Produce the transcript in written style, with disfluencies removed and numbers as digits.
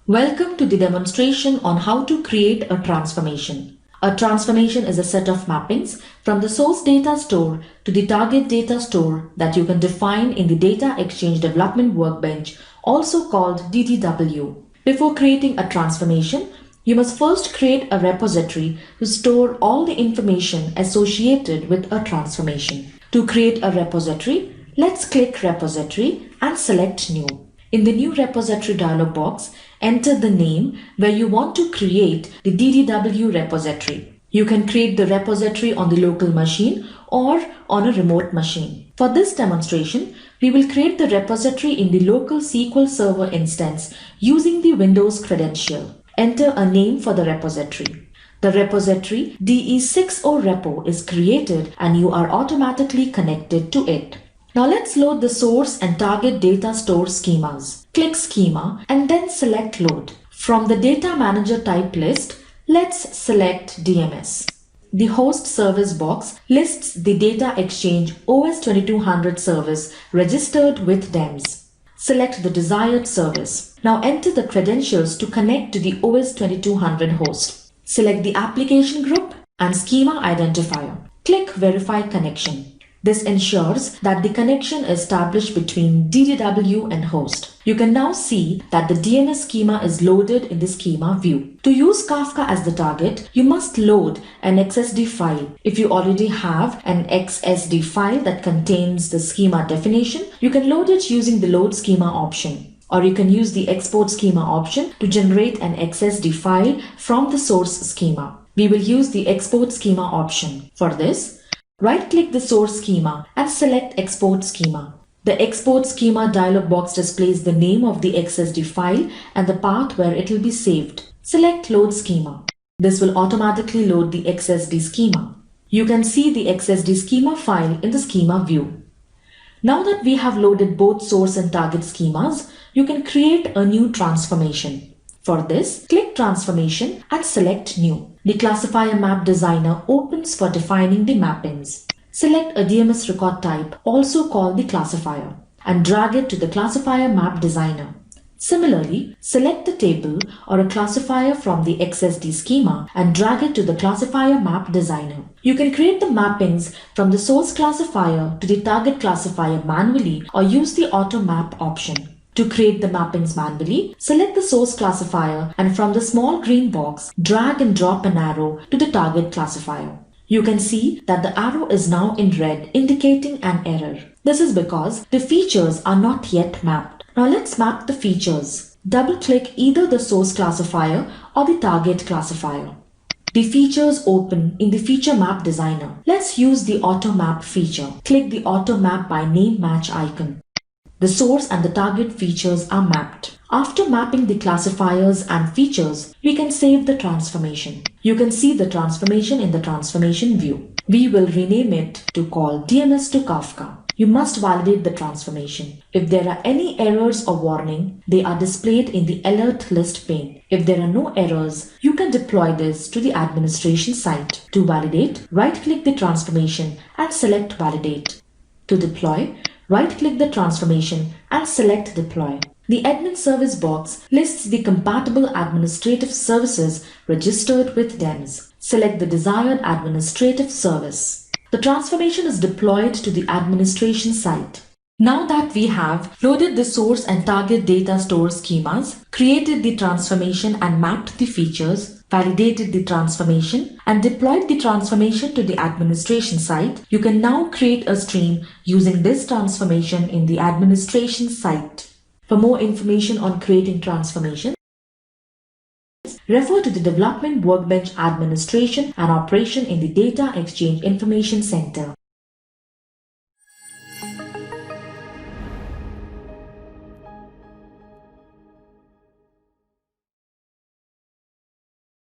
Welcome to the demonstration on how to create a transformation. A transformation is a set of mappings from the source data store to the target data store that you can define in the Data Exchange Development Workbench, also called DDW. Before creating a transformation, you must first create a repository to store all the information associated with a transformation. To create a repository, let's click Repository and select New. In the New Repository dialog box, enter the name where you want to create the DDW repository. You can create the repository on the local machine or on a remote machine. For this demonstration, we will create the repository in the local SQL Server instance using the Windows credential. Enter a name for the repository. The repository DE60 repo is created and you are automatically connected to it. Now let's load the source and target data store schemas. Click Schema and then select Load. From the Data Manager type list, let's select DMS. The Host Service box lists the Data Exchange OS 2200 service registered with DEMS. Select the desired service. Now enter the credentials to connect to the OS 2200 host. Select the application group and schema identifier. Click Verify Connection. This ensures that the connection is established between DDW and host. You can now see that the DNS schema is loaded in the schema view. To use Kafka as the target, you must load an XSD file. If you already have an XSD file that contains the schema definition, you can load it using the Load Schema option. Or you can use the Export Schema option to generate an XSD file from the source schema. We will use the Export Schema option. For this, right-click the source schema and select Export Schema. The Export Schema dialog box displays the name of the XSD file and the path where it will be saved. Select Load Schema. This will automatically load the XSD schema. You can see the XSD schema file in the schema view. Now that we have loaded both source and target schemas, you can create a new transformation. For this, click Transformation and select New. The Classifier Map Designer opens for defining the mappings. Select a DMS record type, also called the classifier, and drag it to the Classifier Map Designer. Similarly, select the table or a classifier from the XSD schema and drag it to the Classifier Map Designer. You can create the mappings from the source classifier to the target classifier manually or use the Auto Map option. To create the mappings manually, select the source classifier and from the small green box, drag and drop an arrow to the target classifier. You can see that the arrow is now in red, indicating an error. This is because the features are not yet mapped. Now let's map the features. Double-click either the source classifier or the target classifier. The features open in the Feature Map Designer. Let's use the Auto Map feature. Click the Auto Map by Name Match icon. The source and the target features are mapped. After mapping the classifiers and features, we can save the transformation. You can see the transformation in the transformation view. We will rename it to call DMS to Kafka. You must validate the transformation. If there are any errors or warning, they are displayed in the alert list pane. If there are no errors, you can deploy this to the administration site. To validate, right-click the transformation and select Validate. To deploy, right-click the transformation and select Deploy. The Admin Service box lists the compatible administrative services registered with DEMS. Select the desired administrative service. The transformation is deployed to the administration site. Now that we have loaded the source and target data store schemas, created the transformation and mapped the features, validated the transformation, and deployed the transformation to the administration site, you can now create a stream using this transformation in the administration site. For more information on creating transformations, refer to the Development Workbench Administration and Operation in the Data Exchange Information Center.